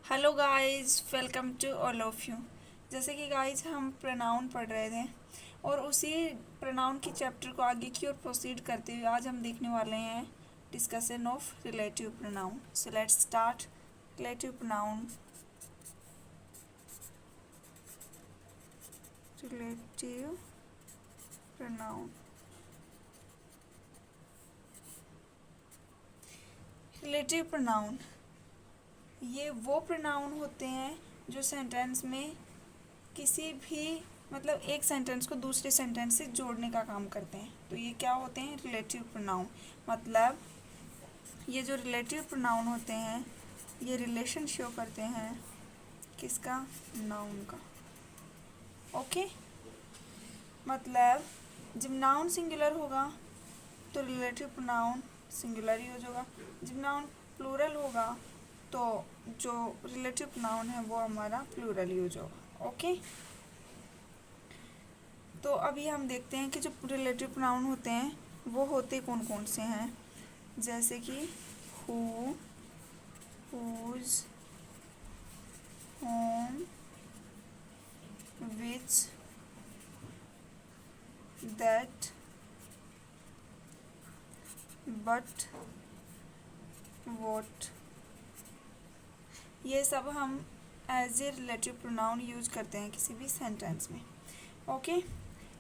Hello guys, welcome to all of you. जैसे कि guys हम प्रोनाउन पढ़ रहे थे और उसी प्रोनाउन की चैप्टर को आगे की ओर प्रोसीड करते हुए आज हम देखने वाले हैं discussion of relative pronoun. So let's start. Relative pronoun. Relative pronoun. Relative pronoun ये वो प्रोनाउन होते हैं जो सेंटेंस में किसी भी मतलब एक सेंटेंस को दूसरे सेंटेंस से जोड़ने का काम करते हैं। तो ये क्या होते हैं? Relative pronoun. मतलब ये जो रिलेटिव प्रोनाउन होते हैं ये रिलेशन शो करते हैं किसका? नाउन का। ओके। मतलब जब नाउन सिंगुलर होगा तो रिलेटिव प्रोनाउन सिंगुलर यूज होगा। जब नाउन प्लूरल होगा तो जो रिलेटिव प्रोनाउन है वो हमारा प्लूरल यूज होगा। ओके। तो अभी हम देखते हैं कि जो रिलेटिव प्रोनाउन होते हैं वो होते कौन कौन से हैं। जैसे कि who, whose, whom, which, that, but, what, ये सब हम as a relative pronoun use करते हैं किसी भी सेंटेंस में। ओके।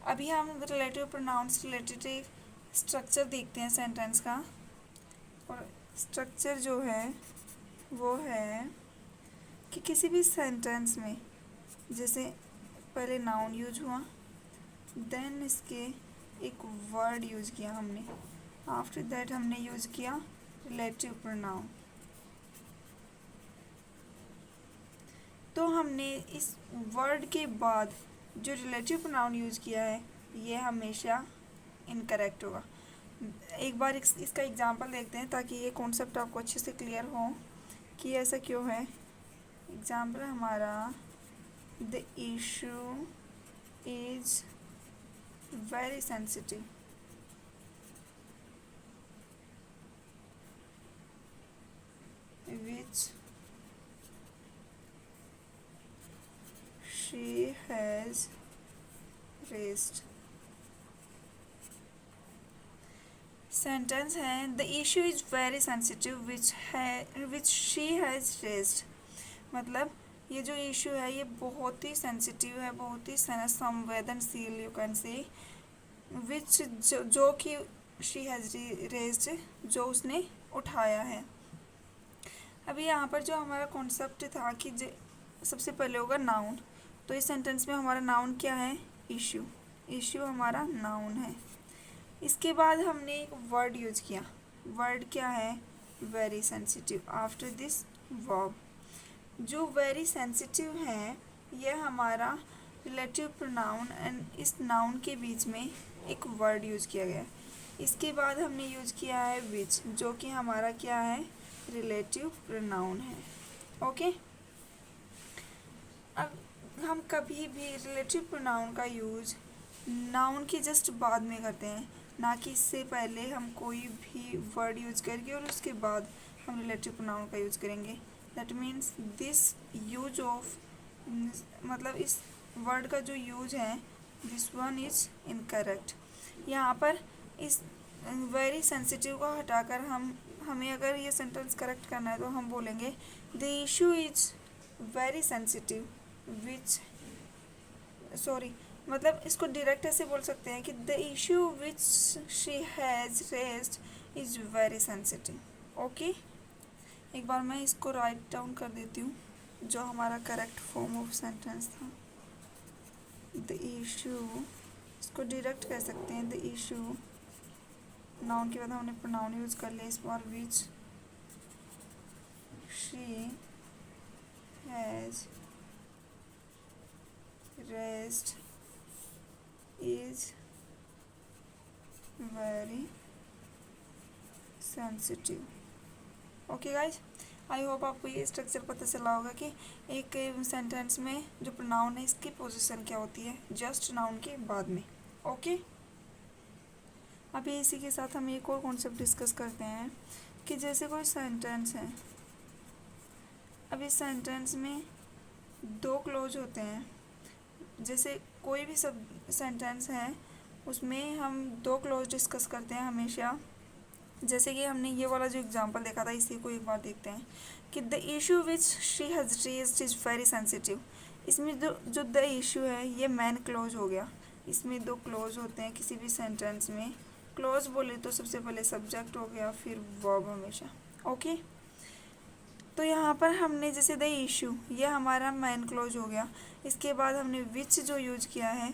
अभी हम रिलेटिव प्रोनाउंस रिलेटेड स्ट्रक्चर देखते हैं सेंटेंस का। और स्ट्रक्चर जो है वो है कि किसी भी सेंटेंस में जैसे पहले नाउन यूज हुआ, देन इसके एक वर्ड यूज किया हमने, आफ्टर दैट हमने यूज किया रिलेटिव प्रोनाउन। तो हमने इस वर्ड के बाद जो रिलेटिव प्रोनाउन यूज किया है ये हमेशा इनकरेक्ट होगा। एक बार इसका एग्जांपल देखते हैं ताकि ये कॉन्सेप्ट आपको अच्छे से क्लियर हो कि ऐसा क्यों है। एग्जांपल हमारा the issue is very sensitive. Which she has raised. Sentence है the issue is very sensitive which she has raised. मतलब ये जो इशू है ये बहुत ही सेंसिटिव है, बहुत ही संवेदनशील यू कैन से, विच जो कि शी हैज रेज्ड, जो उसने उठाया है। अभी यहाँ पर जो हमारा कॉन्सेप्ट था कि सबसे पहले होगा नाउन। तो इस सेंटेंस में हमारा नाउन क्या है? इशू। इशू हमारा नाउन है। इसके बाद हमने एक वर्ड यूज किया। वर्ड क्या है? Very sensitive. After this verb. जो वेरी सेंसिटिव है ये हमारा रिलेटिव प्रोनाउन एंड इस नाउन के बीच में एक वर्ड यूज किया गया। इसके बाद हमने यूज किया है विच, जो कि हमारा क्या है? रिलेटिव प्रोनाउन है। ओके। अब हम कभी भी रिलेटिव प्रोनाउन का यूज नाउन के जस्ट बाद में करते हैं, ना कि इससे पहले हम कोई भी वर्ड यूज करके और उसके बाद हम रिलेटिव प्रोनाउन का यूज करेंगे। That means this use of, मतलब इस वर्ड का जो यूज है दिस वन इज इनकरेक्ट। यहाँ पर इस वेरी सेंसिटिव को हटाकर हमें अगर ये सेंटेंस करेक्ट करना है तो हम बोलेंगे the issue is very sensitive which, sorry, मतलब इसको डायरेक्ट ऐसे बोल सकते हैं कि the issue which she has raised is very sensitive. Okay. एक बार मैं इसको राइट डाउन कर देती हूँ जो हमारा करेक्ट फॉर्म ऑफ सेंटेंस था। द इशू, इसको डायरेक्ट कह सकते हैं द इशू। नाउन के बाद हमने प्रोनाउन यूज कर लिया इस बार, which she has raised is very sensitive. Okay guys, I hope आपको ये स्ट्रक्चर पता चला होगा कि एक सेंटेंस में जो प्रोनाउन है इसकी पोजीशन क्या होती है जस्ट नाउन के बाद में। ओके। अभी इसी के साथ हम एक और कॉन्सेप्ट डिस्कस करते हैं कि जैसे कोई सेंटेंस है, अब इस सेंटेंस में दो क्लोज होते हैं। जैसे कोई भी सब सेंटेंस है उसमें हम दो क्लोज डिस्कस करते हैं हमेशा। जैसे कि हमने ये वाला जो एग्जांपल देखा था, इसी को एक बार देखते हैं कि the issue which she has raised is very sensitive. इसमें जो द इशू है ये मैन क्लोज हो गया। इसमें दो क्लोज होते हैं किसी भी सेंटेंस में। क्लोज बोले तो सबसे पहले सब्जेक्ट हो गया, फिर वर्ब हमेशा। ओके, तो यहाँ पर हमने जैसे द इशू, ये हमारा मैन क्लोज हो गया। इसके बाद हमने विच जो यूज किया है,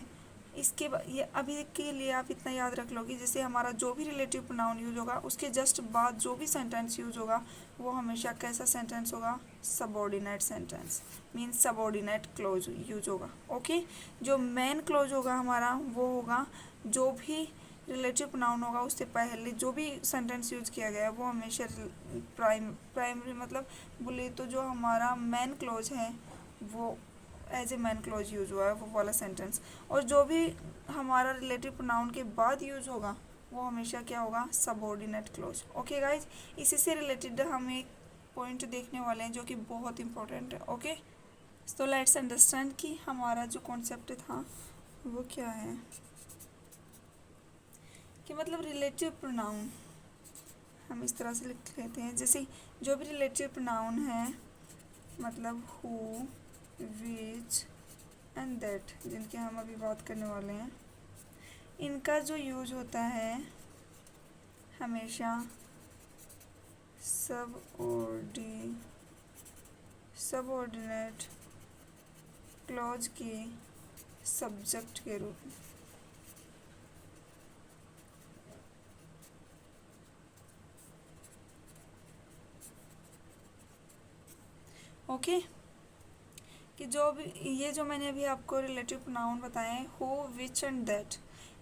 इसके बाद ये अभी के लिए आप इतना याद रख लो कि जैसे हमारा जो भी रिलेटिव प्रोनाउन यूज होगा उसके जस्ट बाद जो भी सेंटेंस यूज होगा वो हमेशा कैसा सेंटेंस होगा, subordinate sentence, means subordinate close use होगा। ओके, जो मेन क्लोज होगा हमारा वो होगा जो भी रिलेटिव प्रोनाउन होगा उससे पहले जो भी सेंटेंस यूज किया गया है वो हमेशा प्राइमरी मतलब बोले तो जो हमारा मेन क्लोज है वो as a main clause use हुआ है वो वाला सेंटेंस, और जो भी हमारा रिलेटिव प्रोनाउन के बाद यूज होगा वो हमेशा क्या होगा, सबऑर्डिनेट क्लोज। ओके गाइज, इसी से रिलेटेड हम एक पॉइंट देखने वाले हैं जो कि बहुत इंपॉर्टेंट है। ओके, तो लेट्स अंडरस्टैंड कि हमारा जो कॉन्सेप्ट था वो क्या है, कि मतलब रिलेटिव प्रोनाउन हम इस तरह से लिख लेते हैं। जैसे जो भी रिलेटिव प्रोनाउन है मतलब हु, विच एंड दैट, जिनके हम अभी बात करने वाले हैं, इनका जो यूज होता है हमेशा सबऑर्डिनेट क्लॉज के सब्जेक्ट के रूप में। ओके, कि जो भी ये जो मैंने अभी आपको रिलेटिव प्रोनाउन बताए हैं हु, विच एंड दैट,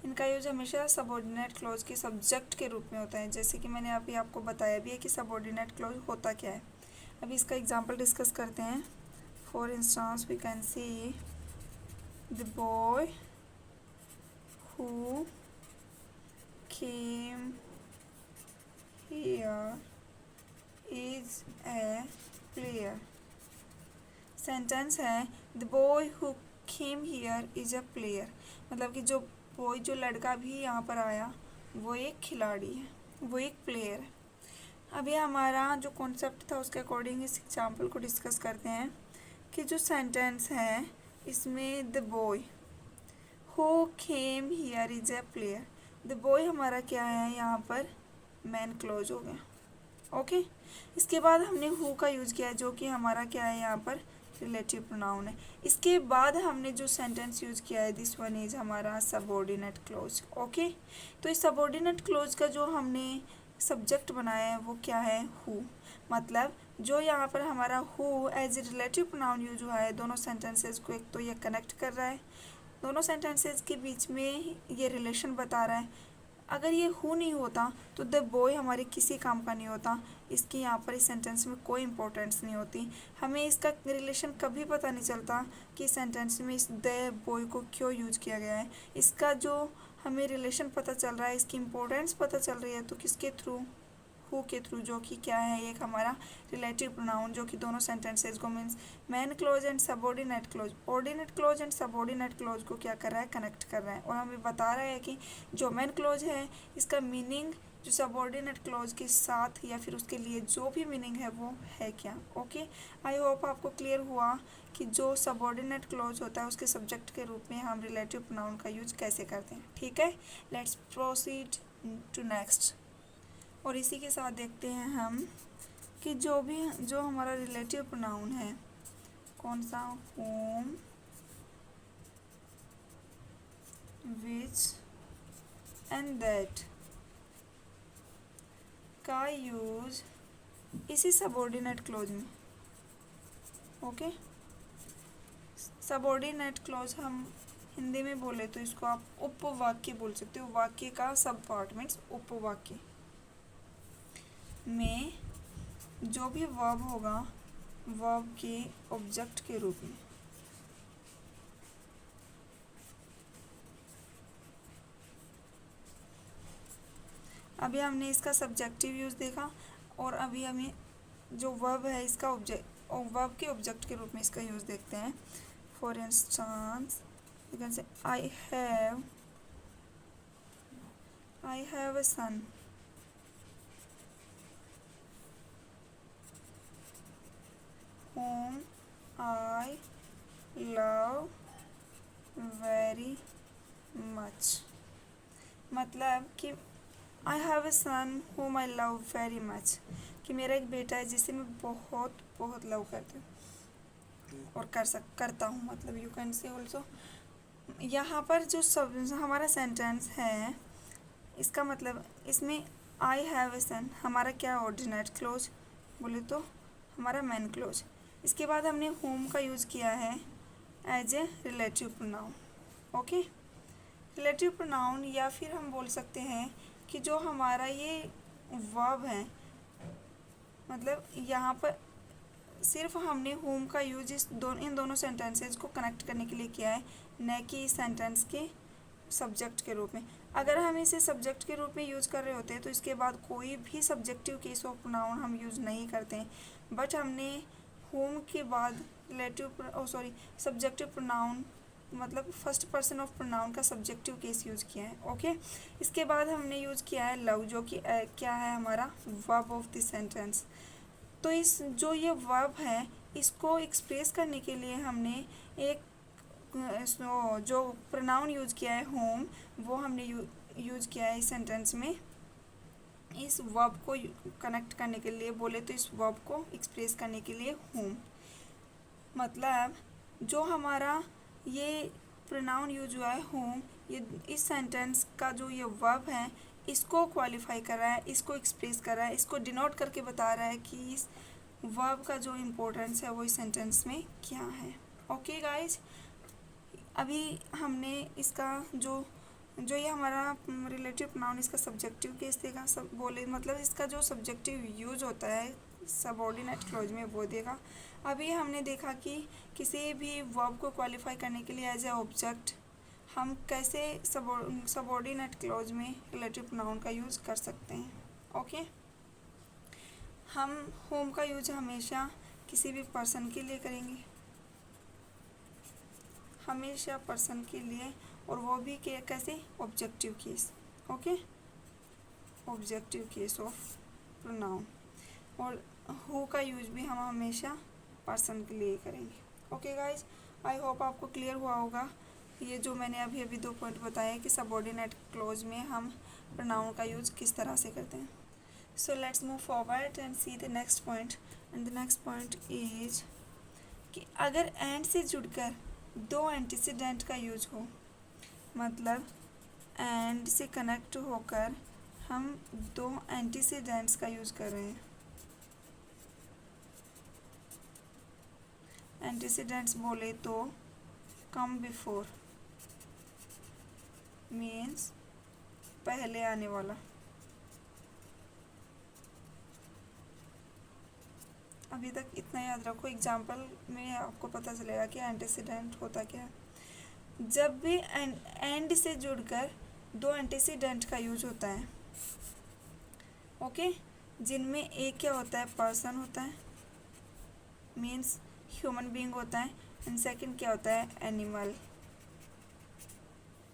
इनका यूज हमेशा सबऑर्डिनेट क्लॉज के सब्जेक्ट के रूप में होता है। जैसे कि मैंने अभी आपको बताया भी है कि सबऑर्डिनेट क्लॉज होता क्या है। अभी इसका एग्जांपल डिस्कस करते हैं। For instance we can see the boy who came here is a player. Sentence है the boy who came here is a player, मतलब कि जो बॉय जो लड़का भी यहाँ पर आया वो एक खिलाड़ी है, वो एक प्लेयर है। अभी हमारा जो कॉन्सेप्ट था उसके अकॉर्डिंग इस एग्जाम्पल को डिस्कस करते हैं कि जो सेंटेंस है इसमें the boy who came here is a player, the boy हमारा क्या है यहाँ पर, मैन क्लोज हो गया। ओके, इसके बाद हमने हु का यूज किया है जो कि हमारा क्या है यहाँ पर, रिलेटिव प्रोनाउन है। इसके बाद हमने जो सेंटेंस यूज किया है दिस वन इज हमारा सबऑर्डिनेट क्लोज। ओके, तो इस सबऑर्डिनेट क्लोज का जो हमने सब्जेक्ट बनाया है वो क्या है, हु। मतलब जो यहाँ पर हमारा who as a relative pronoun use हुआ है दोनों सेंटेंसेस को, एक तो ये कनेक्ट कर रहा है, दोनों सेंटेंसेस के बीच में ये रिलेशन बता रहा है। अगर ये हु नहीं होता तो द बॉय हमारे किसी काम का नहीं होता, इसकी यहाँ पर इस सेंटेंस में कोई इंपॉर्टेंस नहीं होती, हमें इसका रिलेशन कभी पता नहीं चलता कि इस सेंटेंस में इस द बॉय को क्यों यूज किया गया है। इसका जो हमें रिलेशन पता चल रहा है, इसकी इम्पोर्टेंस पता चल रही है तो किसके थ्रू, हु के थ्रू, जो कि क्या है एक हमारा रिलेटिव प्रोनाउन जो कि दोनों सेंटेंसेस को means man close and subordinate close, ordinate close and subordinate close को क्या कर रहा है, कनेक्ट कर रहा है। और हमें बता रहा है कि जो मैन क्लोज है इसका मीनिंग जो सबऑर्डिनेट क्लोज के साथ या फिर उसके लिए जो भी मीनिंग है वो है क्या। ओके, आई होप आपको क्लियर हुआ कि जो सबऑर्डिनेट क्लोज होता है उसके सब्जेक्ट के रूप में हम रिलेटिव प्रोनाउन का यूज कैसे करते हैं। ठीक है, लेट्स प्रोसीड टू नेक्स्ट। और इसी के साथ देखते हैं हम कि जो हमारा रिलेटिव प्रोनाउन है कौन सा, होम, विच एंड दैट का यूज इसी सबऑर्डिनेट क्लोज में। ओके, सबऑर्डिनेट क्लोज हम हिंदी में बोले तो इसको आप उपवाक्य बोल सकते हो, वाक्य का सब पार्ट मीन्स उपवाक्य में जो भी वर्ब होगा वर्ब के ऑब्जेक्ट के रूप में। अभी हमने इसका सब्जेक्टिव यूज देखा और अभी हमें जो वर्ब है इसका वर्ब के ऑब्जेक्ट के रूप में इसका यूज़ देखते हैं। For instance you can say I have a son. whom I love very much। मतलब कि I have a son whom I love very much, कि मेरा एक बेटा है जिसे मैं बहुत बहुत लव करती हूँ और करता हूँ। मतलब यू कैन से ऑल्सो यहाँ पर जो सब हमारा सेंटेंस है, इसका मतलब इसमें आई हैव अ सन हमारा क्या ऑर्डिनेट क्लोज बोले तो हमारा मेन क्लोज। इसके बाद हमने होम का यूज़ किया है as a relative pronoun. Okay, relative pronoun, या फिर हम बोल सकते हैं कि जो हमारा ये वर्ब है, मतलब यहाँ पर सिर्फ हमने होम का यूज इन दोनों सेंटेंसेस को कनेक्ट करने के लिए किया है, न कि इस सेंटेंस के सब्जेक्ट के रूप में। अगर हम इसे सब्जेक्ट के रूप में यूज़ कर रहे होते हैं तो इसके बाद कोई भी सब्जेक्टिव केस ऑफ प्रोनाउन हम यूज़ नहीं करते हैं, बट हमने होम के बाद सब्जेक्टिव प्रोनाउन मतलब फर्स्ट पर्सन ऑफ प्रोनाउन का सब्जेक्टिव केस यूज़ किया है। ओके, इसके बाद हमने यूज़ किया है लव, जो कि क्या है हमारा वर्ब ऑफ दिस सेंटेंस। तो इस जो ये वर्ब है इसको एक्सप्रेस करने के लिए हमने एक जो प्रोनाउन यूज़ किया है होम, वो हमने यूज़ किया है इस सेंटेंस में इस वर्ब को कनेक्ट करने के लिए, बोले तो इस वर्ब को एक्सप्रेस करने के लिए होम। मतलब जो हमारा ये प्रोनाउन यूज हुआ है होम, ये इस सेंटेंस का जो ये वर्ब है इसको क्वालिफाई कर रहा है, इसको एक्सप्रेस कर रहा है, इसको डिनोट करके बता रहा है कि इस वर्ब का जो इम्पोर्टेंस है वो इस सेंटेंस में क्या है। ओके गाइज, अभी हमने इसका जो ये हमारा रिलेटिव प्रोनाउन इसका सब्जेक्टिव केस देगा, सब बोले मतलब इसका जो सब्जेक्टिव यूज होता है सबऑर्डिनेट क्लॉज में वो देगा। अभी हमने देखा कि किसी भी वर्ब को क्वालिफाई करने के लिए एज ए ऑब्जेक्ट हम कैसे सबऑर्डिनेट क्लॉज में रिलेटिव प्रोनाउन का यूज़ कर सकते हैं। ओके, हम होम का यूज हमेशा किसी भी पर्सन के लिए करेंगे, हमेशा पर्सन के लिए, और वो भी कैसे objective case. Okay, objective case of pronoun. और हु का यूज भी हम हमेशा पर्सन के लिए करेंगे। ओके गाइज, आई होप आपको क्लियर हुआ होगा ये जो मैंने अभी 2 पॉइंट बताए कि सबऑर्डिनेट क्लॉज में हम प्रोनाउन का यूज किस तरह से करते हैं। So let's move forward and see the next point. And the next point is कि अगर एंड से जुड़कर 2 एंटीसीडेंट का यूज हो, मतलब एंड से कनेक्ट होकर हम 2 एंटीसीडेंट्स का यूज कर रहे हैं। एंटीसीडेंट्स बोले तो कम बिफोर मीन्स पहले आने वाला। अभी तक इतना याद रखो, एग्जाम्पल में आपको पता चलेगा कि एंटीसीडेंट होता क्या है। जब भी एंड से जुड़कर 2 एंटीसीडेंट का यूज होता है, ओके, जिनमें एक क्या होता है पर्सन होता है मीन्स ह्यूमन बीइंग होता है, एंड सेकंड क्या होता है एनिमल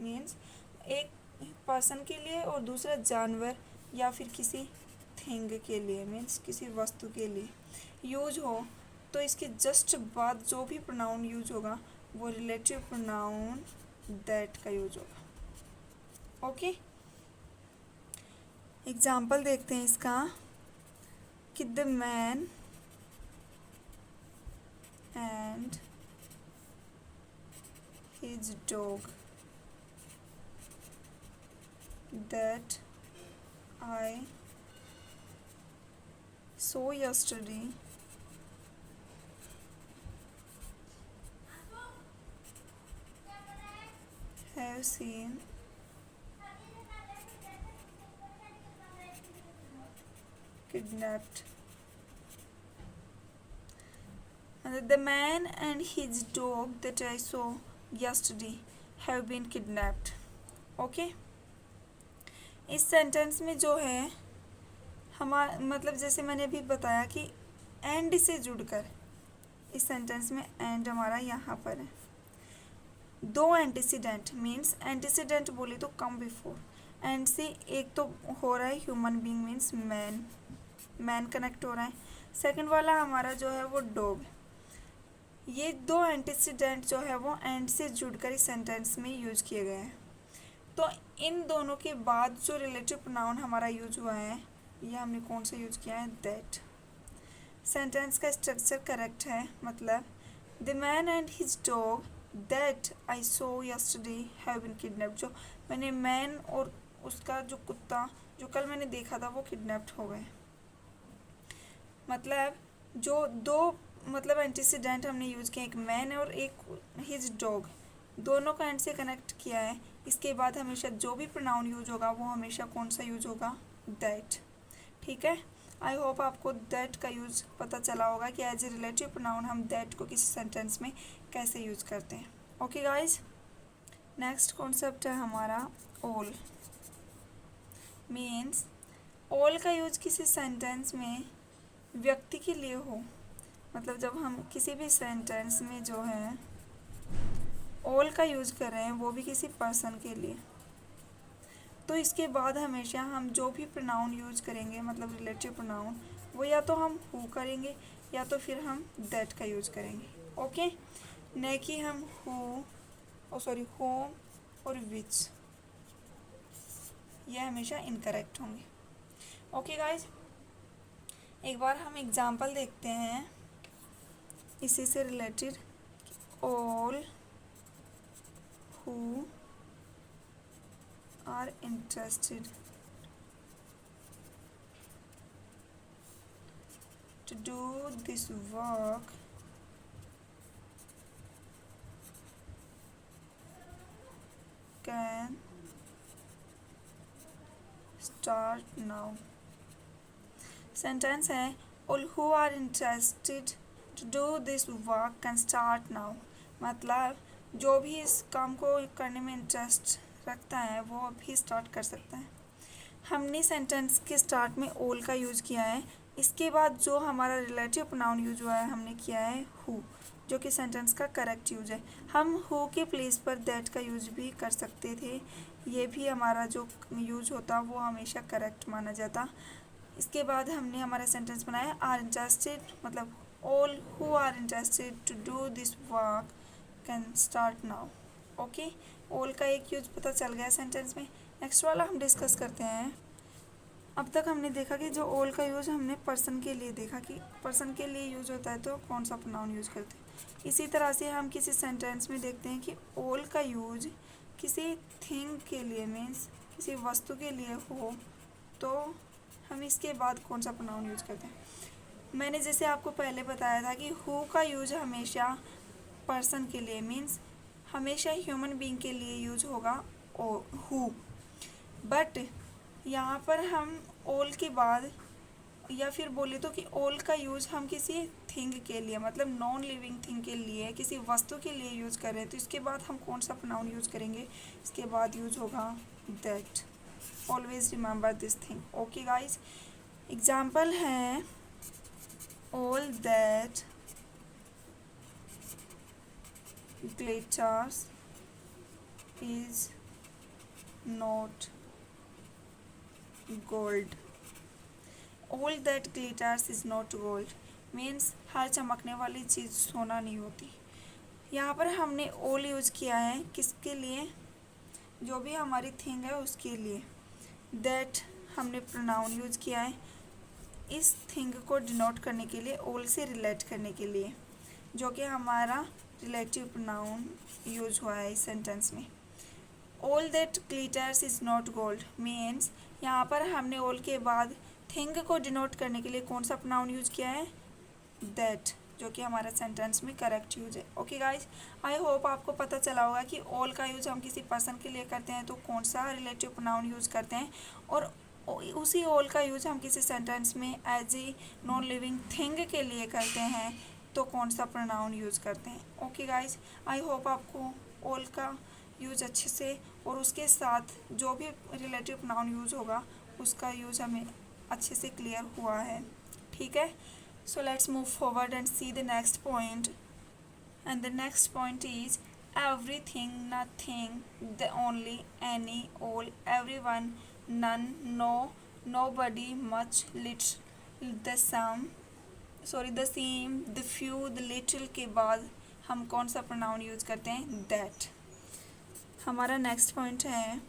मीन्स एक पर्सन के लिए और दूसरा जानवर या फिर किसी थिंग के लिए मीन्स किसी वस्तु के लिए यूज हो, तो इसके जस्ट बाद जो भी प्रोनाउन यूज होगा वो रिलेटिव प्रोनाउन दैट का यूज होगा। ओके, एग्जाम्पल देखते हैं इसका कि the man and his dog that I saw yesterday have seen kidnapped. And the man and his dog that I saw yesterday have been kidnapped. Okay? इस sentence में जो है मतलब जैसे मैंने अभी बताया कि एंड से जुड़कर इस सेंटेंस में एंड हमारा यहाँ पर है। दो एंटीसीडेंट मीन्स एंटीसीडेंट बोले तो कम बिफोर, एंड से एक तो हो रहा है human being means man, man connect हो रहा है। सेकंड वाला हमारा जो है वो डॉग। ये दो एंटीसीडेंट जो है वो एंड से जुड़कर इस सेंटेंस में यूज किए गए हैं। तो इन दोनों के बाद जो रिलेटिव प्रोनाउन हमारा यूज हुआ है, ये हमने कौन सा यूज किया है, दैट। सेंटेंस का स्ट्रक्चर करेक्ट है, मतलब the man and his dog that I saw yesterday have been kidnapped. जो मैंने मैन और उसका जो कुत्ता जो कल मैंने देखा था वो किडनैप्ड हो गए। मतलब जो दो मतलब एंटीसीडेंट हमने यूज किया, एक मैन और एक हिज डॉग, दोनों का एंड से कनेक्ट किया है। इसके बाद हमेशा जो भी प्रोनाउन यूज होगा वो हमेशा कौन सा यूज होगा, दैट। ठीक है, आई होप आपको दैट का यूज पता चला होगा कि एज ए रिलेटिव प्रोनाउन हम दैट को किसी सेंटेंस में कैसे यूज करते हैं। ओके गाइज, नेक्स्ट कॉन्सेप्ट है हमारा ऑल। मीन्स ऑल का यूज किसी सेंटेंस में व्यक्ति के लिए हो, मतलब जब हम किसी भी सेंटेंस में जो है ऑल का यूज कर रहे हैं वो भी किसी पर्सन के लिए, तो इसके बाद हमेशा हम जो भी प्रोनाउन यूज करेंगे मतलब रिलेटिव प्रोनाउन, वो या तो हम हु करेंगे या तो फिर हम दैट का यूज करेंगे। ओके, न कि हम होम और विच, ये हमेशा इनकरेक्ट होंगे। ओके गाइज, एक बार हम एग्जाम्पल देखते हैं इसी से related. All who are interested to do this work can start now। Sentence है all who are interested to do this work can start now। मतलब जो भी इस काम को करने में इंटरेस्ट रखता है वो अभी स्टार्ट कर सकता है। हमने सेंटेंस के स्टार्ट में ऑल का यूज़ किया है। इसके बाद जो हमारा रिलेटिव प्रोनाउन यूज हुआ है हमने किया है हु, जो कि सेंटेंस का करेक्ट यूज है। हम हु के प्लेस पर दैट का यूज भी कर सकते थे, ये भी हमारा जो यूज होता वो हमेशा करेक्ट माना जाता। इसके बाद हमने हमारा सेंटेंस बनाया आर इंटरेस्टेड, मतलब all who are interested to do this work can start now. Okay, all का एक यूज पता चल गया सेंटेंस में। नेक्स्ट वाला हम डिस्कस करते हैं। अब तक हमने देखा कि जो ऑल का यूज हमने पर्सन के लिए देखा कि पर्सन के लिए यूज होता है तो कौन सा प्रोनाउन यूज करते हैं। इसी तरह से हम किसी सेंटेंस में देखते हैं कि ऑल का यूज किसी थिंग के लिए मीन्स किसी वस्तु के लिए हो तो हम इसके बाद कौन सा प्रोनाउन यूज करते हैं। मैंने जैसे आपको पहले बताया था कि हु का यूज हमेशा पर्सन के लिए मीन्स हमेशा ह्यूमन बीइंग के लिए यूज होगा हु, बट यहाँ पर हम ऑल के बाद या फिर बोले तो कि ऑल का यूज हम किसी थिंग के लिए मतलब नॉन लिविंग थिंग के लिए किसी वस्तु के लिए यूज कर रहे हैं, तो इसके बाद हम कौन सा प्रोनाउन यूज करेंगे, इसके बाद यूज होगा that. Always remember this thing. Okay guys, example है all that glitters is not gold। all that glitters is not gold means हर चमकने वाली चीज़ सोना नहीं होती। यहाँ पर हमने all यूज़ किया है किसके लिए, जो भी हमारी थिंग है उसके लिए। that हमने प्रोनाउन यूज़ किया है इस थिंग को डिनोट करने के लिए, all से रिलेट करने के लिए, जो कि हमारा रिलेटिव प्रोनाउन यूज हुआ है इस सेंटेंस में। All that glitters is not gold means यहाँ पर हमने ऑल के बाद थिंग को डिनोट करने के लिए कौन सा प्रोनाउन यूज किया है, दैट, जो कि हमारा सेंटेंस में करेक्ट यूज है। ओके गाइज, आई होप आपको पता चला होगा कि ऑल का यूज हम किसी पर्सन के लिए करते हैं तो कौन सा रिलेटिव प्रोनाउन यूज करते हैं, और उसी ऑल का यूज हम किसी सेंटेंस में as a non living thing के लिए करते हैं तो कौन सा प्रोनाउन यूज़ करते हैं। ओके गाइज, आई होप आपको ऑल का यूज़ अच्छे से और उसके साथ जो भी रिलेटिव प्रोनाउन यूज़ होगा उसका यूज़ हमें अच्छे से क्लियर हुआ है। ठीक है, So let's move forward and see the next point. And the next point is everything, nothing, the only, any, all, everyone, none, no, nobody, much, little, the same, the same, the few, the little के बाद हम कौन सा pronoun use करते हैं? That. हमारा next point है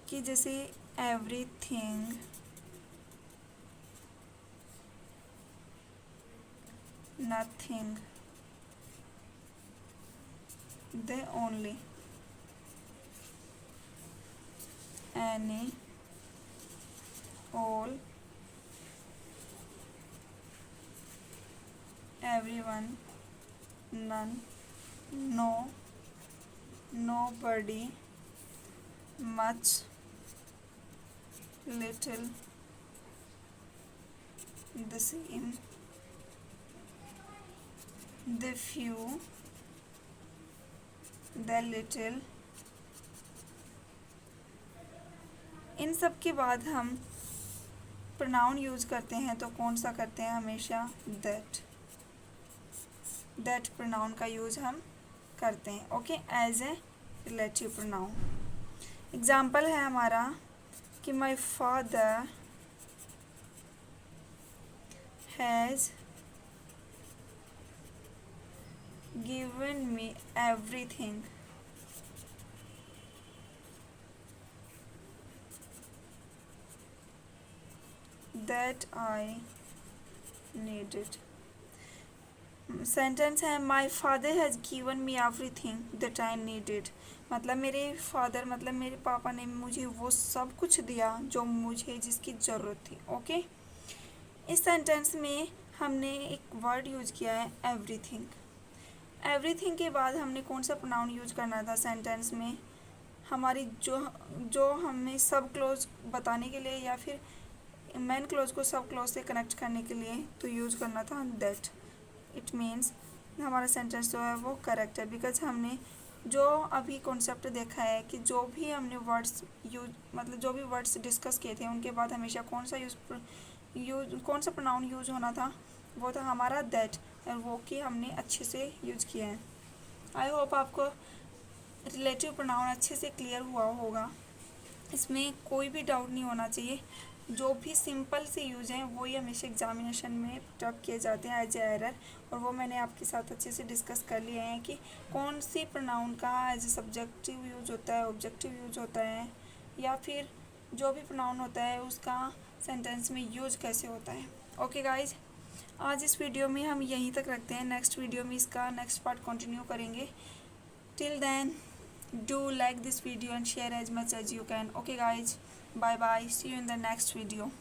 कि जैसे everything, nothing, the only, any, all, everyone, none, no, nobody, much, little, the same, the few, the little। इन सब के बाद हम प्रोनाउन यूज करते हैं तो कौन सा करते हैं? हमेशा दैट। दैट प्रोनाउन का यूज हम करते हैं, okay, as a relative pronoun. Example है हमारा कि my father has given me everything that I needed। Sentence है my father has given me everything that I needed. मतलब मेरे फादर, मतलब मेरे पापा ने मुझे वो सब कुछ दिया जो मुझे जिसकी ज़रूरत थी, ओके। इस सेंटेंस में हमने एक वर्ड यूज किया है एवरीथिंग। एवरीथिंग के बाद हमने कौन सा प्रोनाउन यूज करना था सेंटेंस में? हमारी जो हमें सब क्लोज बताने के लिए या फिर मेन क्लोज को सब क्लोज से कनेक्ट करने के लिए तो यूज करना था दैट। इट मीन्स हमारा सेंटेंस जो है वो करेक्ट है, बिकॉज हमने जो अभी कॉन्सेप्ट देखा है कि जो भी हमने वर्ड्स यूज, मतलब जो भी वर्ड्स डिस्कस किए थे उनके बाद हमेशा कौन सा प्रोनाउन यूज होना था? वो था हमारा दैट, और वो कि हमने अच्छे से यूज किया है। आई होप आपको रिलेटिव प्रोनाउन अच्छे से क्लियर हुआ होगा, इसमें कोई भी डाउट नहीं होना चाहिए। जो भी सिंपल से यूज हैं वही हमेशा एग्जामिनेशन में टॉप किए जाते हैं एज ए एरर, और वो मैंने आपके साथ अच्छे से डिस्कस कर लिए हैं कि कौन सी प्रोनाउन का एज ए सब्जेक्टिव यूज होता है, ऑब्जेक्टिव यूज होता है, या फिर जो भी प्रोनाउन होता है उसका सेंटेंस में यूज कैसे होता है। ओके गाइज, आज इस वीडियो में हम यहीं तक रखते हैं, नेक्स्ट वीडियो में इसका नेक्स्ट पार्ट कंटिन्यू करेंगे। Till then do like this video and share as much as you can। Okay guys, bye bye, see you in the next video।